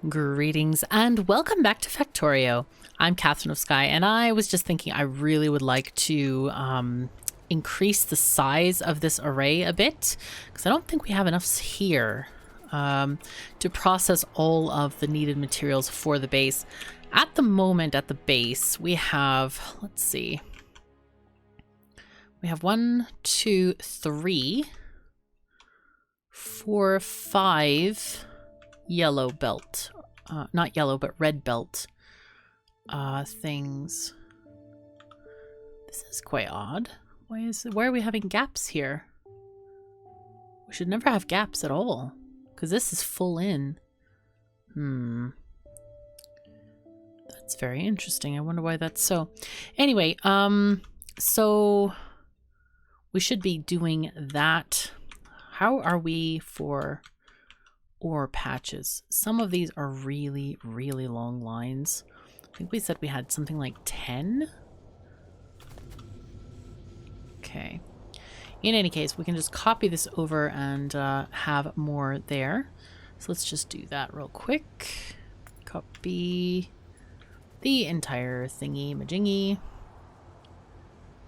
Greetings and welcome back to Factorio. I'm KatherineOfSky, and I was just thinking I really would like to increase the size of this array a bit, because I don't think we have enough here to process all of the needed materials for the base. At the moment, at the base, we have, let's see, we have 1, 2, 3, 4, 5 yellow belt, not yellow, but red belt things. This is quite odd. Why are we having gaps here? We should never have gaps at all, because this is full in. That's very interesting. I wonder why that's so. Anyway, so we should be doing that. How are we for ore patches? Some of these are really, really long lines. I think we said we had something like 10. Okay. In any case, we can just copy this over and have more there. So let's just do that real quick. Copy the entire thingy majingy.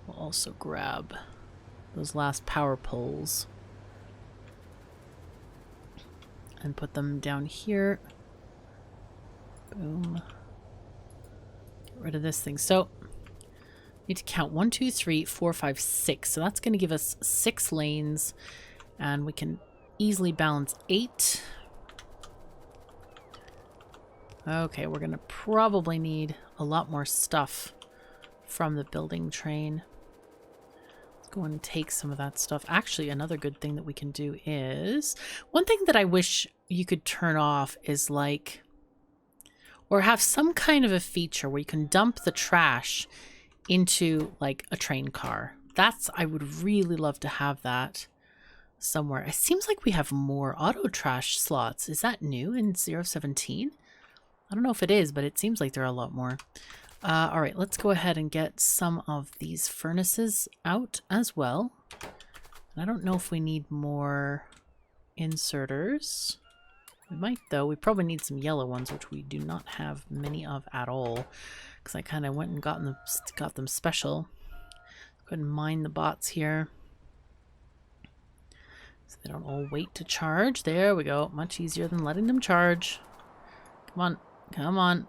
We'll also grab those last power poles and put them down here. Boom. Get rid of this thing. So need to count 1, 2, 3, 4, 5, 6. So that's going to give us 6 lanes, and we can easily balance 8. Okay, we're going to probably need a lot more stuff from the building train. Let's go and take some of that stuff. Actually, another good thing that we can do is, one thing that I wish you could turn off is like, or have some kind of a feature where you can dump the trash into like a train car. I would really love to have that somewhere. It seems like we have more auto trash slots. Is that new in 0.17? I don't know if it is, but it seems like there are a lot more. All right, let's go ahead and get some of these furnaces out as well. And I don't know if we need more inserters. We might, though. We probably need some yellow ones, which we do not have many of at all, because I kind of went and got them special. Go ahead and mine the bots here, so they don't all wait to charge. There we go. Much easier than letting them charge. Come on. Come on.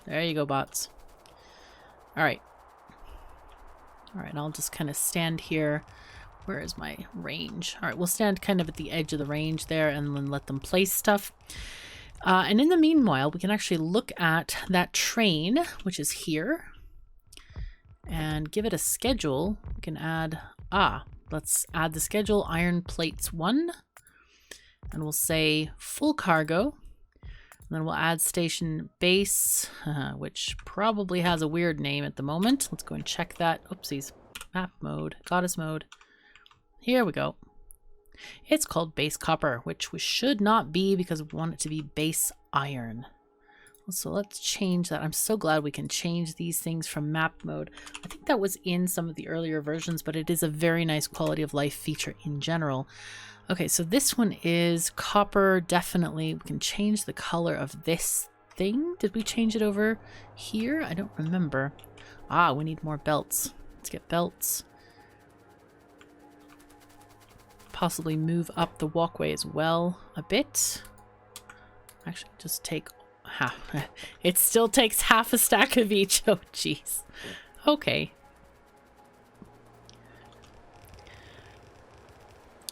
There you go, bots. All right. All right, I'll just kind of stand here. Where is my range? All right, we'll stand kind of at the edge of the range there and then let them place stuff. And in the meanwhile, we can actually look at that train, which is here, and give it a schedule. We can add, let's add the schedule, iron plates 1, and we'll say full cargo. And then we'll add station base, which probably has a weird name at the moment. Let's go and check that. Oopsies. Map mode, goddess mode. Here we go. It's called base copper, which we should not be because we want it to be base iron. So let's change that. I'm so glad we can change these things from map mode. I think that was in some of the earlier versions, but it is a very nice quality of life feature in general. Okay, so this one is copper, definitely. We can change the color of this thing. Did we change it over here? I don't remember. We need more belts. Let's get belts. Possibly move up the walkway as well a bit. Actually, just take half. It still takes half a stack of each. Oh, jeez. Okay.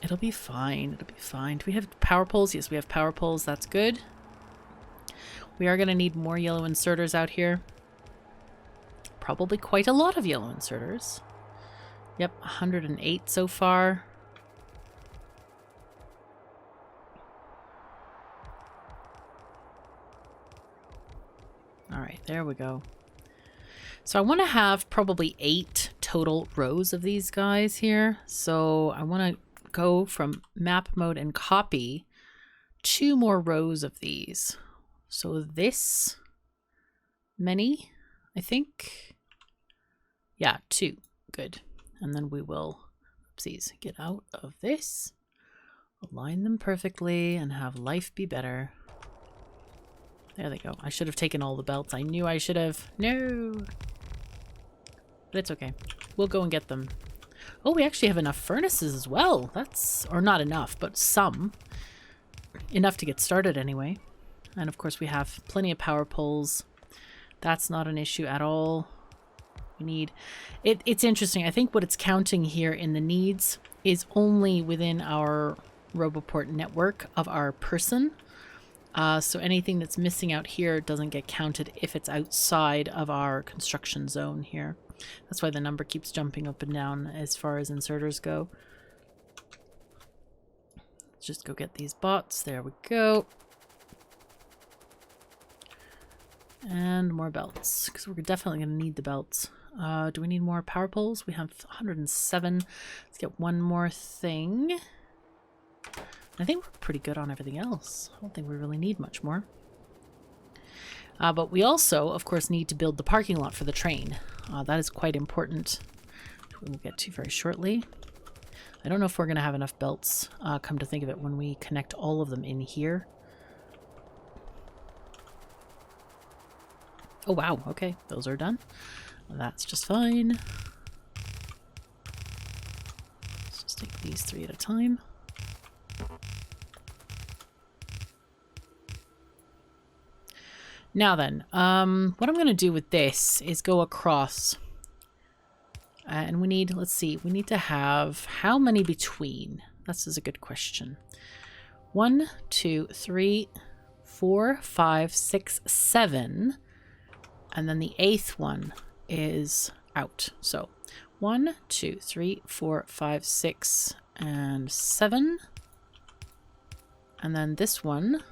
It'll be fine. It'll be fine. Do we have power poles? Yes, we have power poles. That's good. We are going to need more yellow inserters out here. Probably quite a lot of yellow inserters. Yep, 108 so far. All right, there we go. So I want to have probably 8 total rows of these guys here. So I want to go from map mode and copy 2 more rows of these. So this many, I think. Yeah, 2. Good. And then we will, oopsies, get out of this, align them perfectly, and have life be better. There they go. I should have taken all the belts. I knew I should have. No. But it's okay. We'll go and get them. Oh, we actually have enough furnaces as well. That's... Or not enough, but some. Enough to get started anyway. And of course we have plenty of power poles. That's not an issue at all. We need... It's interesting. I think what it's counting here in the needs is only within our Roboport network of our person. So anything that's missing out here doesn't get counted if it's outside of our construction zone here. That's why the number keeps jumping up and down as far as inserters go. Let's just go get these bots. There we go. And more belts, because we're definitely going to need the belts. Do we need more power poles? We have 107. Let's get one more thing. I think we're pretty good on everything else. I don't think we really need much more. But we also, of course, need to build the parking lot for the train. That is quite important. We'll get to very shortly. I don't know if we're going to have enough belts, come to think of it, when we connect all of them in here. Oh, wow. Okay, those are done. That's just fine. Let's just take these 3 at a time. Now then, what I'm going to do with this is go across. And we need, let's see, we need to have how many between? This is a good question. 1, 2, 3, 4, 5, 6, 7. And then the 8th one is out. So 1, 2, 3, 4, 5, 6, and 7. And then this one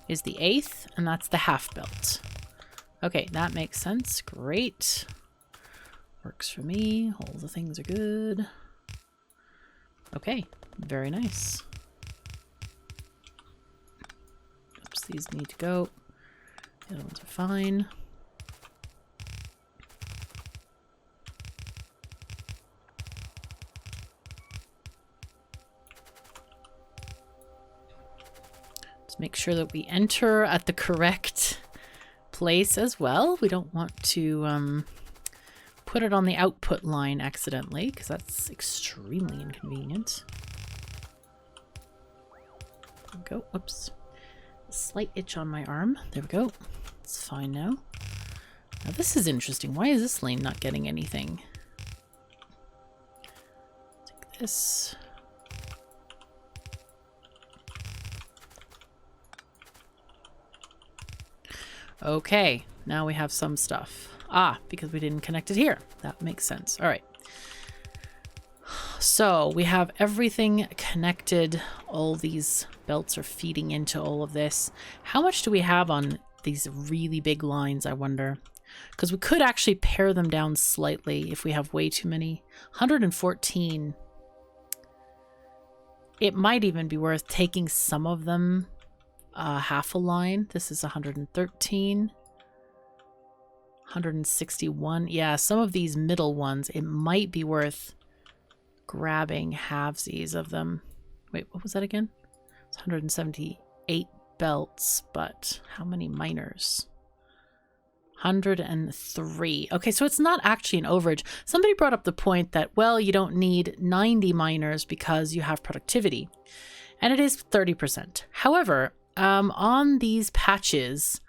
is the 8th, and that's the half belt. Okay, that makes sense. Great. Works for me. All the things are good. Okay, very nice. Oops, these need to go. The other ones are fine. Make sure that we enter at the correct place as well. We don't want to put it on the output line accidentally, because that's extremely inconvenient. There we go. Whoops. A slight itch on my arm. There we go. It's fine now. Now this is interesting. Why is this lane not getting anything? Take this. Okay, now we have some stuff. Ah, because we didn't connect it here. That makes sense. All right. So we have everything connected. All these belts are feeding into all of this. How much do we have on these really big lines, I wonder? Because we could actually pare them down slightly if we have way too many. 114. It might even be worth taking some of them half a line. This is 113. 161. Yeah, some of these middle ones, it might be worth grabbing halvesies of them. Wait, what was that again? It's 178 belts, but how many miners? 103. Okay, so it's not actually an overage. Somebody brought up the point that, well, you don't need 90 miners because you have productivity. And it is 30%. However, on these patches,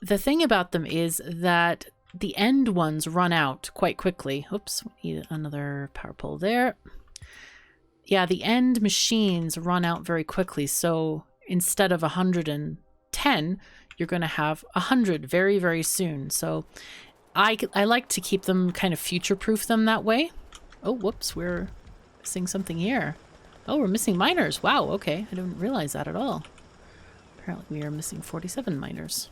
the thing about them is that the end ones run out quite quickly. Oops, we need another power pole there. Yeah, the end machines run out very quickly. So instead of 110, you're going to have 100 very, very soon. So I like to keep them, kind of future-proof them that way. Oh, whoops, we're missing something here. Oh, we're missing miners. Wow, okay. I didn't realize that at all. Apparently we are missing 47 miners.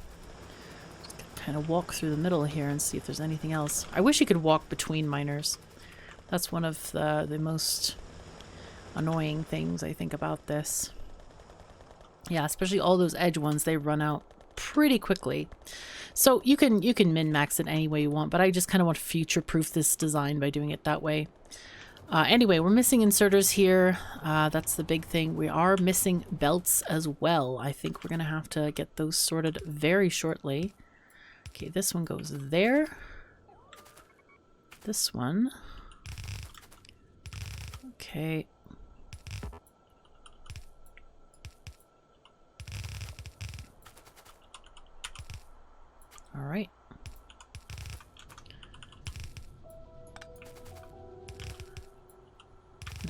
Just kind of walk through the middle here and see if there's anything else. I wish you could walk between miners. That's one of the most annoying things I think about this. Yeah, especially all those edge ones, they run out pretty quickly. So you can min-max it any way you want, but I just kind of want to future-proof this design by doing it that way. Anyway, we're missing inserters here. That's the big thing. We are missing belts as well. I think we're going to have to get those sorted very shortly. Okay, this one goes there. This one. Okay. All right.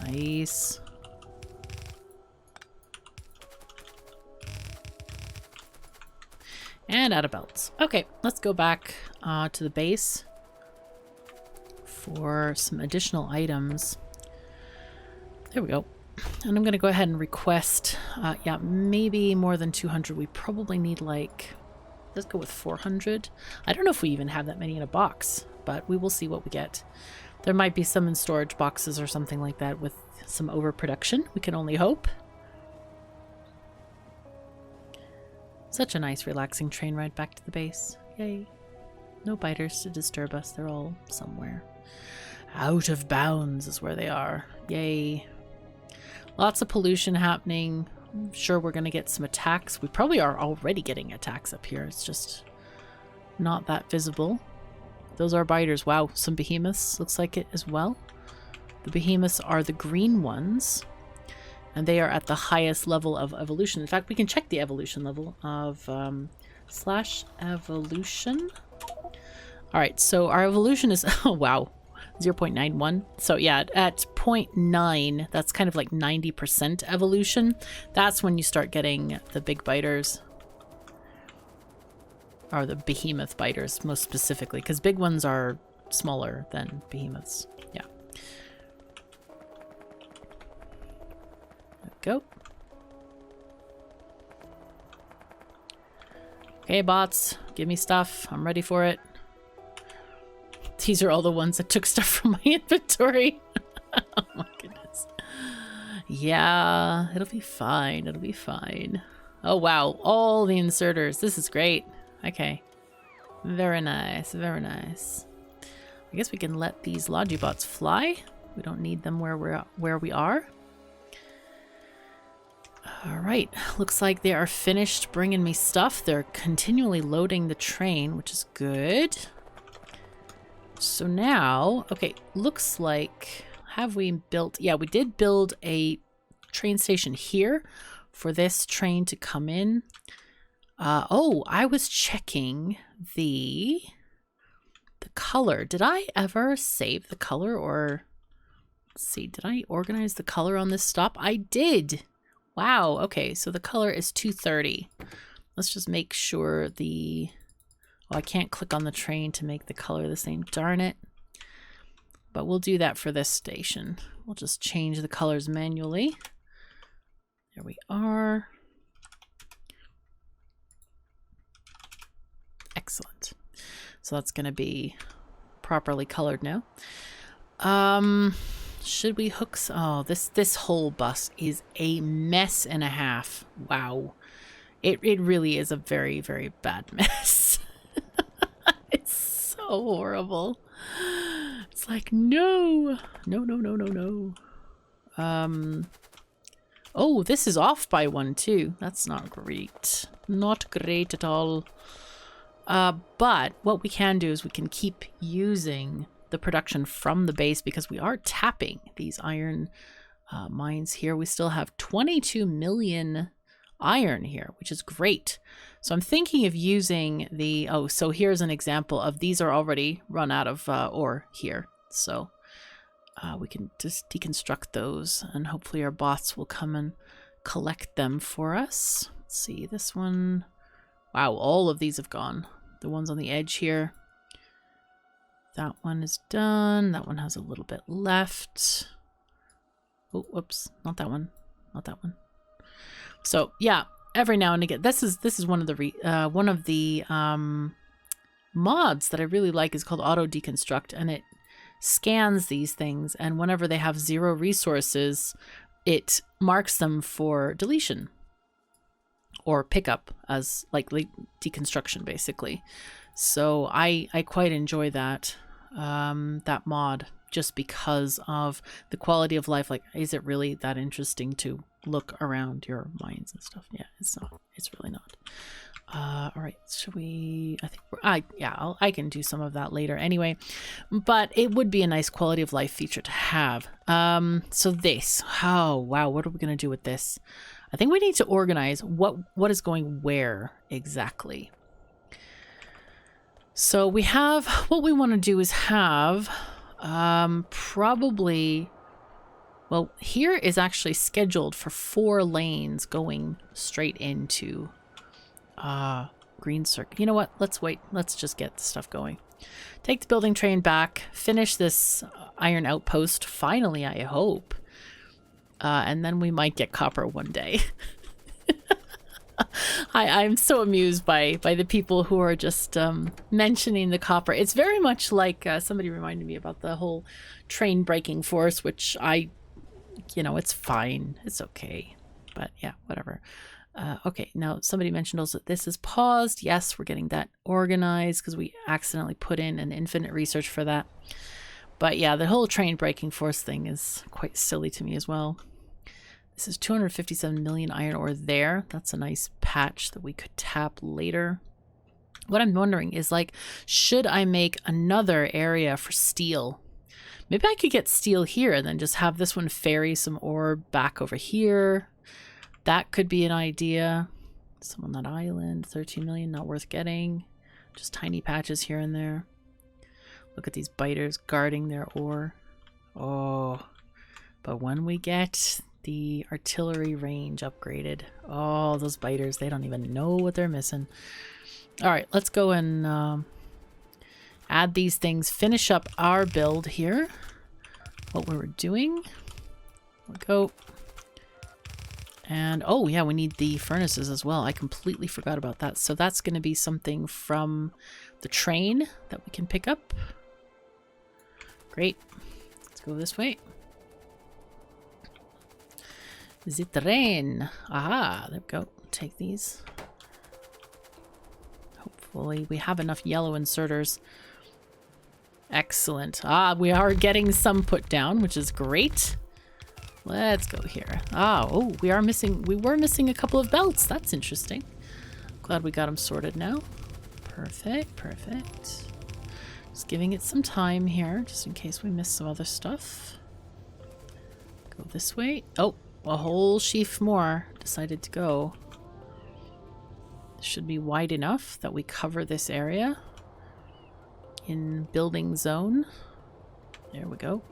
Nice. And out of belts. Okay, let's go back to the base for some additional items. There we go. And I'm going to go ahead and request, yeah, maybe more than 200. We probably need like, let's go with 400. I don't know if we even have that many in a box, but we will see what we get. There might be some in storage boxes or something like that with some overproduction. We can only hope. Such a nice relaxing train ride back to the base. Yay. No biters to disturb us. They're all somewhere. Out of bounds is where they are. Yay. Lots of pollution happening. I'm sure we're going to get some attacks. We probably are already getting attacks up here. It's just not that visible. Those are biters. Wow, some behemoths looks like it as well. The behemoths are the green ones, and they are at the highest level of evolution. In fact, we can check the evolution level of slash evolution. All right, so our evolution is, oh wow, 0.91. So yeah, at 0.9, that's kind of like 90% evolution. That's when you start getting the big biters. Or the behemoth biters, most specifically, because big ones are smaller than behemoths. Yeah. There we go. Okay, bots, give me stuff. I'm ready for it. These are all the ones that took stuff from my inventory. Oh my goodness. Yeah, it'll be fine. It'll be fine. Oh wow, all the inserters. This is great. Okay. Very nice, very nice. I guess we can let these Logibots fly. We don't need them where we are. All right, looks like they are finished bringing me stuff. They're continually loading the train, which is good. So now, okay, looks like, have we built, yeah, we did build a train station here for this train to come in. Oh, I was checking the color. Did I ever save the color, or let's see, did I organize the color on this stop? I did. Wow. Okay. So the color is 230. Let's just make sure the, oh, I can't click on the train to make the color the same. Darn it. But we'll do that for this station. We'll just change the colors manually. There we are. Excellent. So that's going to be properly colored now. Should we hook? Oh, this whole bus is a mess and a half. Wow. It really is a very, very bad mess. It's so horrible. It's like, no. Oh, this is off by one too. That's not great. Not great at all. But what we can do is we can keep using the production from the base because we are tapping these iron mines here. We still have 22 million iron here, which is great. So I'm thinking of using the, oh, so here's an example of these are already run out of ore here. So we can just deconstruct those and hopefully our bots will come and collect them for us. Let's see, this one. Wow, all of these have gone. The ones on the edge here. That one is done. That one has a little bit left. Oh, whoops. Not that one. Not that one. So, yeah, every now and again. This is one of the mods that I really like is called Auto Deconstruct, and it scans these things, and whenever they have 0 resources, it marks them for deletion. Or pickup as like deconstruction, basically. So I quite enjoy that that mod just because of the quality of life. Like, is it really that interesting to look around your mines and stuff? Yeah, it's not. It's really not. All right, should we? I think yeah, I can do some of that later anyway, but it would be a nice quality of life feature to have. So this, oh wow, what are we gonna do with this? I think we need to organize what is going where exactly. So we have, what we want to do is have probably, well, here is actually scheduled for 4 lanes going straight into green circuit. You know what? Let's wait. Let's just get the stuff going. Take the building train back. Finish this iron outpost. Finally, I hope. And then we might get copper one day. I'm so amused by the people who are just mentioning the copper. It's very much like somebody reminded me about the whole train braking force, which it's fine. It's okay. But yeah, whatever. Okay, now somebody mentioned also that this is paused. Yes, we're getting that organized because we accidentally put in an infinite research for that. But yeah, the whole train braking force thing is quite silly to me as well. This is 257 million iron ore there. That's a nice patch that we could tap later. What I'm wondering is, like, should I make another area for steel? Maybe I could get steel here and then just have this one ferry some ore back over here. That could be an idea. Some on that island, 13 million, not worth getting. Just tiny patches here and there. Look at these biters guarding their ore. Oh, but when we get the artillery range upgraded, oh, those biters, they don't even know what they're missing. All right, let's go and add these things, finish up our build here. What we were doing. We'll go. And oh yeah, we need the furnaces as well. I completely forgot about that. So that's going to be something from the train that we can pick up. Great. Let's go this way. The train. Aha, there we go. Take these. Hopefully we have enough yellow inserters. Excellent. Ah, we are getting some put down, which is great. Let's go here. Oh, we were missing a couple of belts. That's interesting. Glad we got them sorted now. Perfect, perfect. Just giving it some time here, just in case we miss some other stuff. Go this way. Oh, a whole sheaf more decided to go. This should be wide enough that we cover this area in building zone. There we go.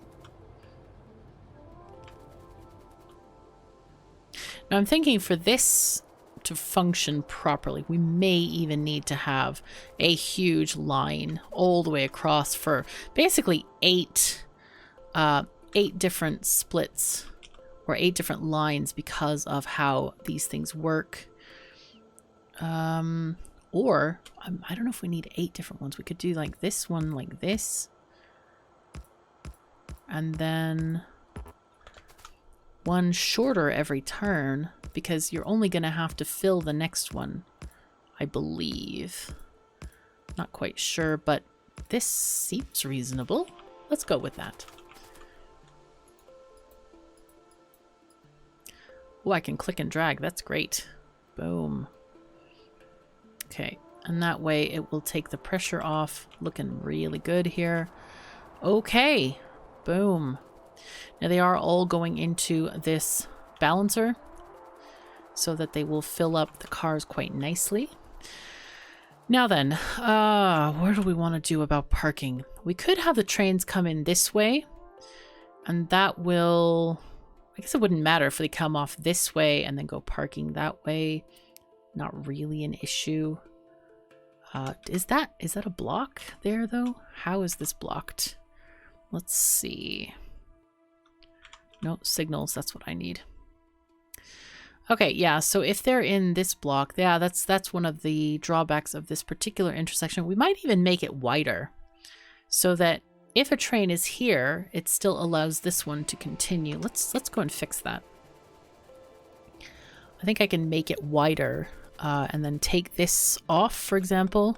Now I'm thinking for this to function properly, we may even need to have a huge line all the way across for basically 8 different splits or 8 different lines because of how these things work. Or I don't know if we need 8 different ones. We could do like this one, like this, and then one shorter every turn, because you're only going to have to fill the next one, I believe. Not quite sure, but this seems reasonable. Let's go with that. Oh, I can click and drag. That's great. Boom. Okay, and that way it will take the pressure off. Looking really good here. Okay, boom. Now they are all going into this balancer so that they will fill up the cars quite nicely. Now then, what do we want to do about parking? We could have the trains come in this way, and that will, I guess it wouldn't matter if they come off this way and then go parking that way. Not really an issue. Is that a block there though? How is this blocked? Let's see. No, signals, that's what I need. Okay, yeah, so if they're in this block, yeah, that's one of the drawbacks of this particular intersection. We might even make it wider so that if a train is here, it still allows this one to continue. Let's go and fix that. I think I can make it wider and then take this off, for example,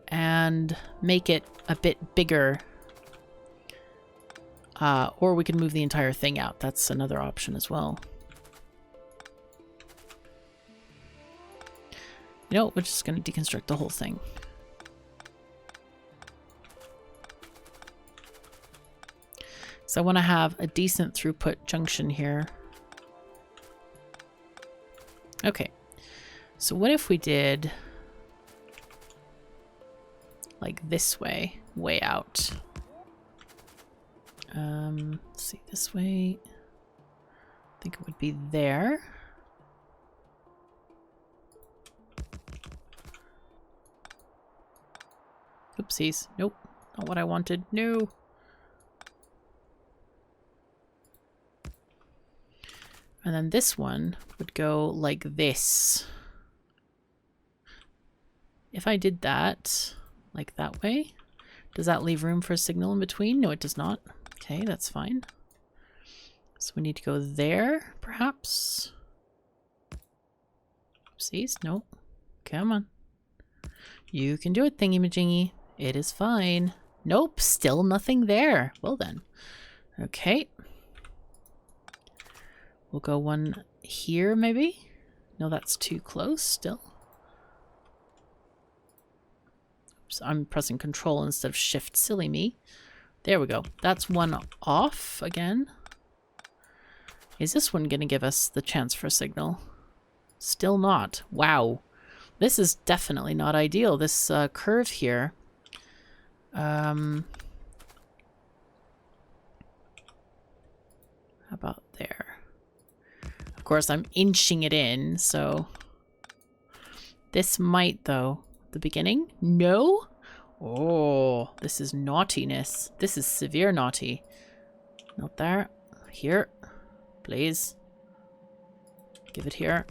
and make it a bit bigger Or we can move the entire thing out. That's another option as well. You know, we're just going to deconstruct the whole thing. So I want to have a decent throughput junction here. Okay. So what if we did like this way out? Let's see, this way. I think it would be there. Oopsies. Nope. Not what I wanted. No. And then this one would go like this. If I did that, like that way, does that leave room for a signal in between? No, it does not. Okay, that's fine. So we need to go there, perhaps. Oopsies. Nope. Come on. You can do it, thingy-majingy. It is fine. Nope, still nothing there. Well then. Okay. We'll go one here, maybe? No, that's too close still. Oops, I'm pressing Control instead of Shift. Silly me. There we go. That's one off again. Is this one going to give us the chance for a signal? Still not. Wow. This is definitely not ideal. This curve here. How about there? Of course, I'm inching it in, so... This might, though. The beginning? No? Oh, this is naughtiness. This is severe naughty. Not there. Here. Please. Give it here.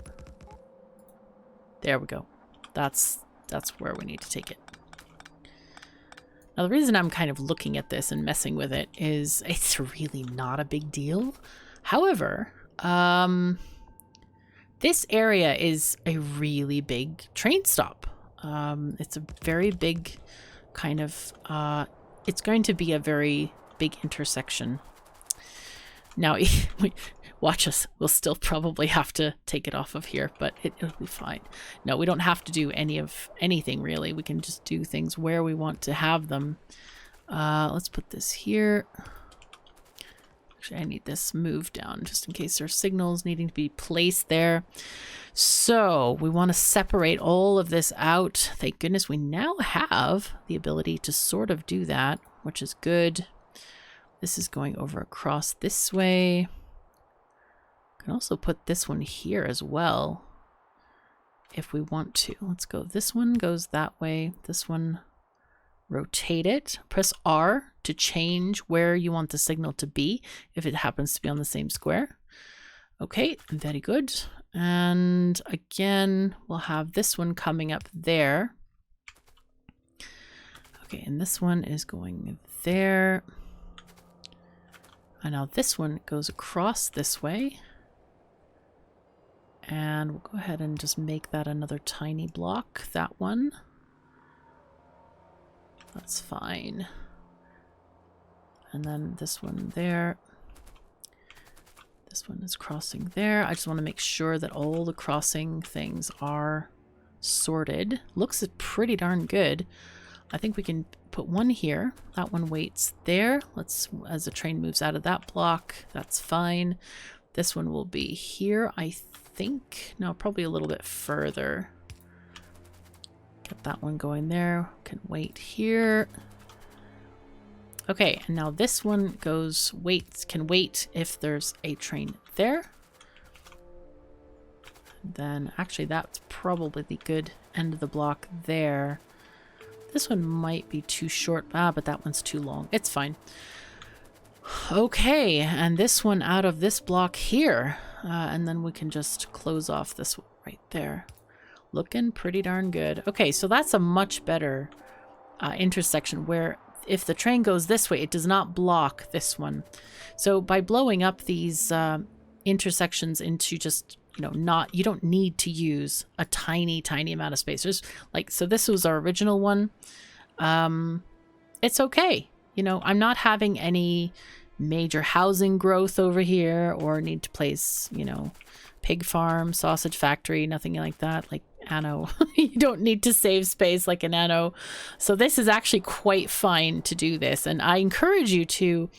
There we go. That's where we need to take it. Now, the reason I'm kind of looking at this and messing with it is it's really not a big deal. However, this area is a really big train stop. It's a very big kind of, it's going to be a very big intersection. Now, watch us. We'll still probably have to take it off of here, but it'll be fine. No, we don't have to do anything really. We can just do things where we want to have them. Let's put this here. Actually, I need this moved down just in case there's signals needing to be placed there. So we want to separate all of this out. Thank goodness we now have the ability to sort of do that, which is good. This is going over across this way. Can also put this one here as well if we want to. Let's go. This one goes that way. This one, rotate it. Press R to change where you want the signal to be if it happens to be on the same square. Okay, very good. And again, we'll have this one coming up there. Okay, and this one is going there. And now this one goes across this way. And we'll go ahead and just make that another tiny block, that one. That's fine. And then this one there. This one is crossing there. I just want to make sure that all the crossing things are sorted. Looks pretty darn good. I think we can put one here. That one waits there. Let's, as the train moves out of that block, that's fine. This one will be here, I think. No, probably a little bit further. Get that one going there. Can wait here. Okay, and now this one goes, can wait if there's a train there. Then, actually, that's probably the good end of the block there. This one might be too short, but that one's too long. It's fine. Okay, and this one out of this block here. And then we can just close off this one right there. Looking pretty darn good. Okay, so that's a much better intersection where if the train goes this way, it does not block this one. So by blowing up these intersections into just, you know, you don't need to use a tiny amount of space. There's like, so this was our original one. It's okay. You know, I'm not having any major housing growth over here, or need to place, you know, pig farm, sausage factory, nothing like that, like Anno. You don't need to save space like an Anno. So this is actually quite fine to do this. And I encourage you to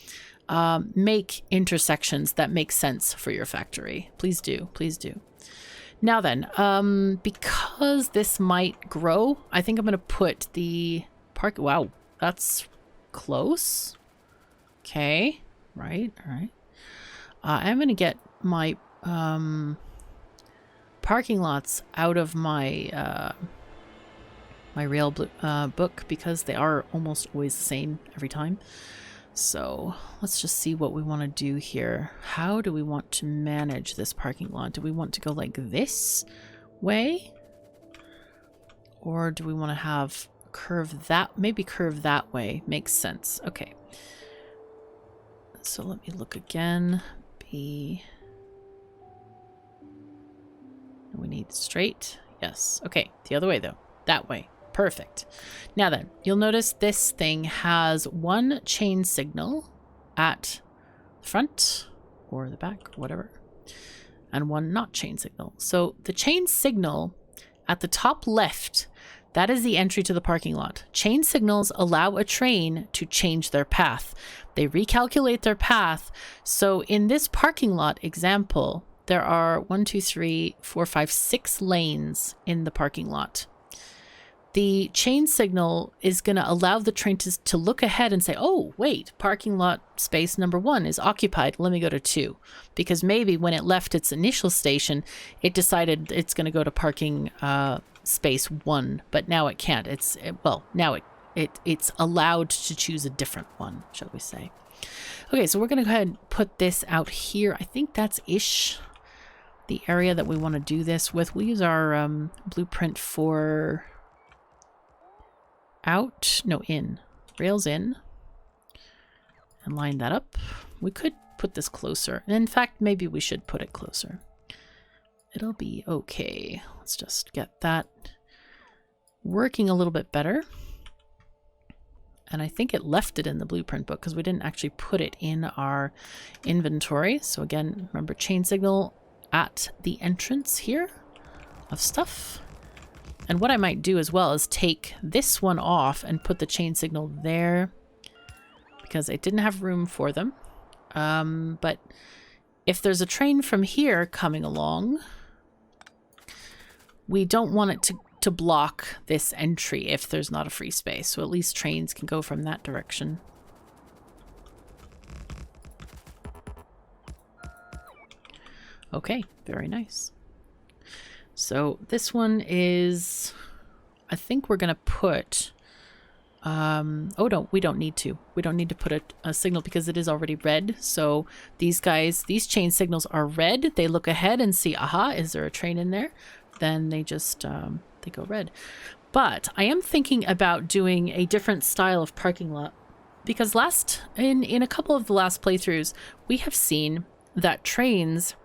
make intersections that make sense for your factory. Please do. Please do. Now then, because this might grow, I think I'm going to put the park. Wow, that's close. Okay. Right. All right. I'm going to get my parking lots out of my my rail book, because they are almost always the same every time. So let's just see what we want to do here. How do we want to manage this parking lot? Do we want to go like this way? Or do we want to have curve that? Maybe curve that way. Makes sense. Okay. So let me look again. We need straight. Yes. Okay. The other way though. That way. Perfect. Now then, you'll notice this thing has one chain signal at the front or the back, whatever, and one not chain signal. So the chain signal at the top left, that is the entry to the parking lot. Chain signals allow a train to change their path. They recalculate their path. So in this parking lot example, there are 1, 2, 3, 4, 5, 6 lanes in the parking lot. The chain signal is going to allow the train to look ahead and say, oh, wait, parking lot space number 1 is occupied. Let me go to 2. Because maybe when it left its initial station, it decided it's going to go to parking space 1, but now it can't. Now it's allowed to choose a different one, shall we say. Okay, so we're going to go ahead and put this out here. I think that's ish the area that we want to do this with. We'll use our blueprint for in, rails in, and line that up. We could put this closer. And in fact, maybe we should put it closer. It'll be okay. Let's just get that working a little bit better. And I think it left it in the blueprint book because we didn't actually put it in our inventory. So again, remember, chain signal at the entrance here of stuff. And what I might do as well is take this one off and put the chain signal there, because it didn't have room for them. But if there's a train from here coming along, we don't want it to block this entry if there's not a free space. So at least trains can go from that direction. Okay, very nice. So this one is, I think we're going to put, oh no, we don't need to. We don't need to put a signal because it is already red. So these guys, these chain signals are red. They look ahead and see, aha, is there a train in there? Then they just, they go red. But I am thinking about doing a different style of parking lot, because in a couple of the last playthroughs, we have seen that trains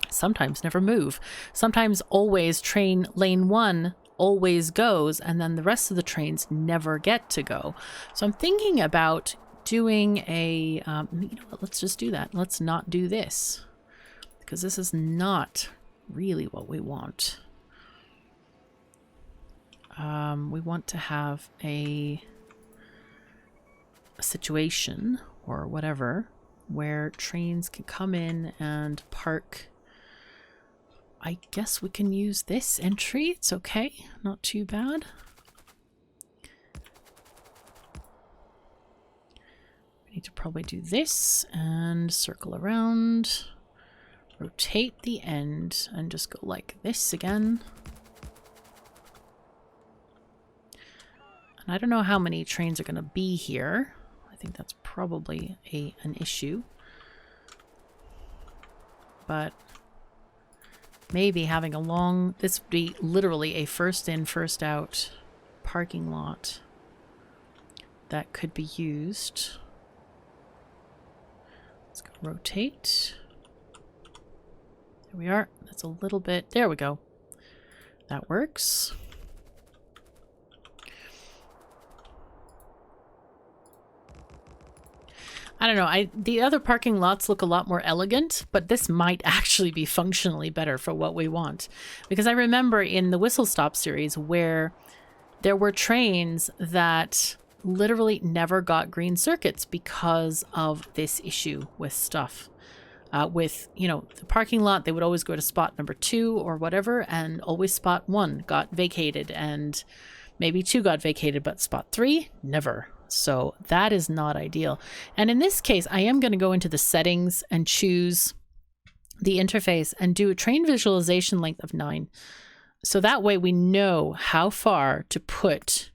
sometimes never move. Sometimes always train lane 1 always goes, and then the rest of the trains never get to go. So I'm thinking about doing a, you know what, let's just do that. Let's not do this, because this is not really what we want. We want to have a situation or whatever where trains can come in and park. I guess we can use this entry. It's okay. Not too bad. We need to probably do this and circle around, rotate the end, and just go like this again. And I don't know how many trains are going to be here. I think that's probably an issue. But maybe having a long, this would be literally a first in, first out parking lot that could be used. Let's go rotate. There we are. That's a little bit, there we go. That works. I don't know. The other parking lots look a lot more elegant, but this might actually be functionally better for what we want. Because I remember in the Whistle Stop series where there were trains that literally never got green circuits because of this issue with stuff. With, you know, the parking lot, they would always go to spot number 2 or whatever, and always spot 1 got vacated, and maybe 2 got vacated, but spot 3, never. So that is not ideal. And in this case, I am going to go into the settings and choose the interface and do a train visualization length of 9. So that way we know how far to put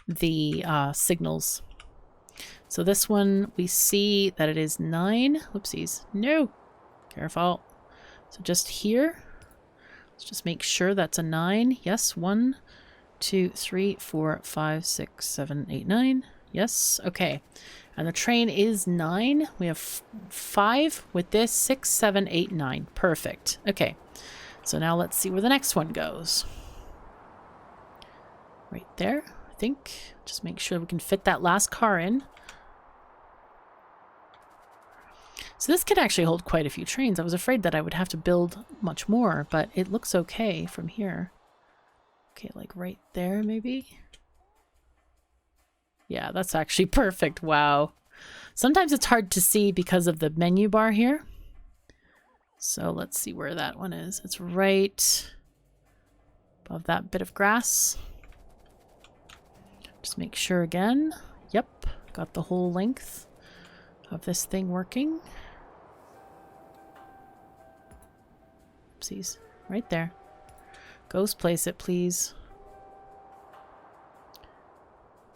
the signals. So this one, we see that it is 9. Whoopsies. No. Careful. So just here, let's just make sure that's a 9. Yes. 1, 2, 3, 4, 5, 6, 7, 8, 9. Yes. Okay. And the train is 9. We have 5 with this. 6, 7, 8, 9. Perfect. Okay. So now let's see where the next one goes. Right there, I think. Just make sure we can fit that last car in. So this could actually hold quite a few trains. I was afraid that I would have to build much more, but it looks okay from here. Okay, like right there maybe? Yeah, that's actually perfect. Wow. Sometimes it's hard to see because of the menu bar here. So let's see where that one is. It's right above that bit of grass. Just make sure again. Yep, got the whole length of this thing working. Oopsies, right there. Ghost place it, please.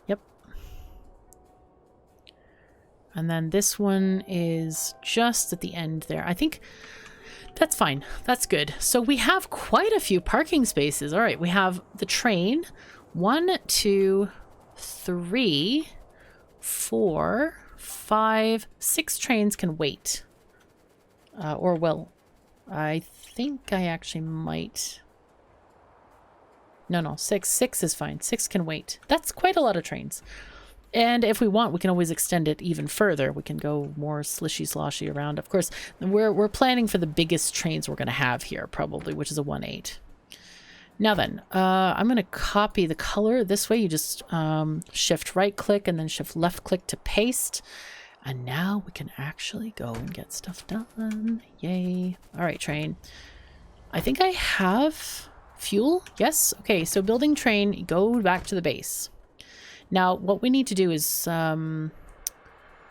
Yep. And then this one is just at the end there. I think that's fine. That's good. So we have quite a few parking spaces. All right, we have the train. 1, 2, 3, 4, 5, 6 trains can wait. Or will. I think I actually might. No, 6. 6 is fine. 6 can wait. That's quite a lot of trains. And if we want, we can always extend it even further. We can go more slishy-sloshy around. Of course, we're planning for the biggest trains we're going to have here, probably, which is a 1/8. Now then, I'm going to copy the color. This way you just shift right-click and then shift left-click to paste. And now we can actually go and get stuff done. Yay. All right, train. I think I have fuel. Yes. Okay, so building train, go back to the base. Now, what we need to do is, I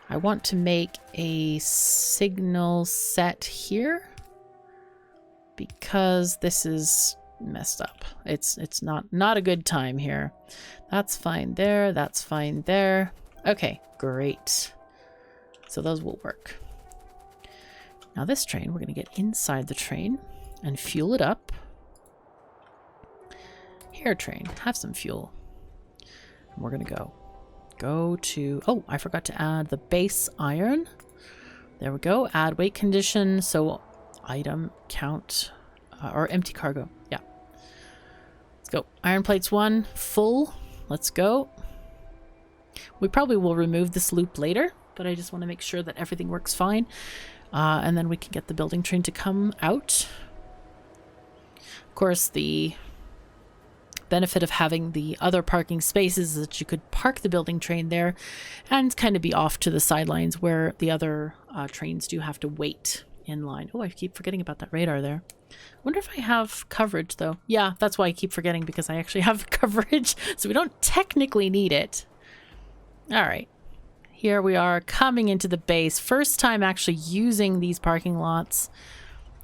want to make a signal set here because this is messed up. It's not a good time here. That's fine there. That's fine there. Okay, great. So those will work. Now this train, we're going to get inside the train and fuel it up. Here, train, have some fuel. And we're going to go to, oh, I forgot to add the base iron. There we go. Add weight condition. So item count or empty cargo. Yeah. Let's go. Iron plates 1 full. Let's go. We probably will remove this loop later, but I just want to make sure that everything works fine. And then we can get the building train to come out. Of course, the benefit of having the other parking spaces is that you could park the building train there and kind of be off to the sidelines where the other trains do have to wait in line. Oh, I keep forgetting about that radar there. Wonder if I have coverage though. Yeah, that's why I keep forgetting, because I actually have coverage, so we don't technically need it. All right. Here we are coming into the base. First time actually using these parking lots.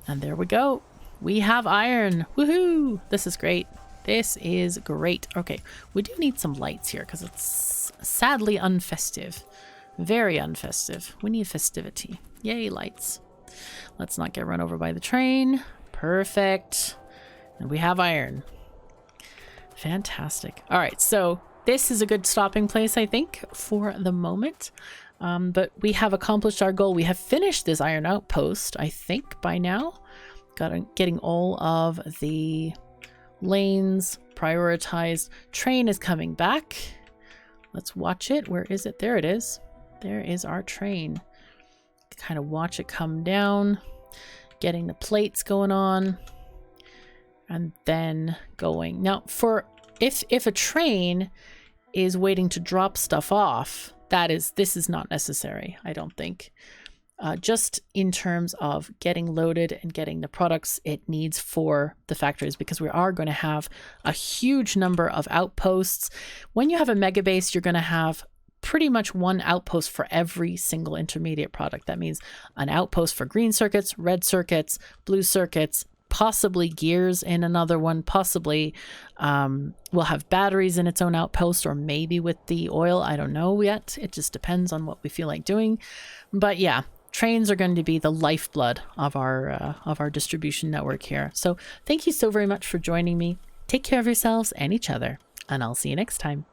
And there we go. We have iron. Woohoo! This is great. This is great. Okay, we do need some lights here because it's sadly unfestive. Very unfestive. We need festivity. Yay, lights. Let's not get run over by the train. Perfect. And we have iron. Fantastic. All right, so this is a good stopping place, I think, for the moment. But we have accomplished our goal. We have finished this iron outpost, I think, by now. Getting all of the lanes prioritized. Train is coming back. Let's watch it. Where is it? There it is. There is our train. kind of watch it come down, getting the plates going on, and then going. Now, for if a train is waiting to drop stuff off, this is not necessary, I don't think. Just in terms of getting loaded and getting the products it needs for the factories, because we are going to have a huge number of outposts. When you have a Megabase, you're going to have pretty much one outpost for every single intermediate product. That means an outpost for green circuits, red circuits, blue circuits, possibly gears in another one, possibly we'll have batteries in its own outpost, or maybe with the oil. I don't know yet. It just depends on what we feel like doing. But yeah, trains are going to be the lifeblood of our distribution network here. So thank you so very much for joining me. Take care of yourselves and each other, and I'll see you next time.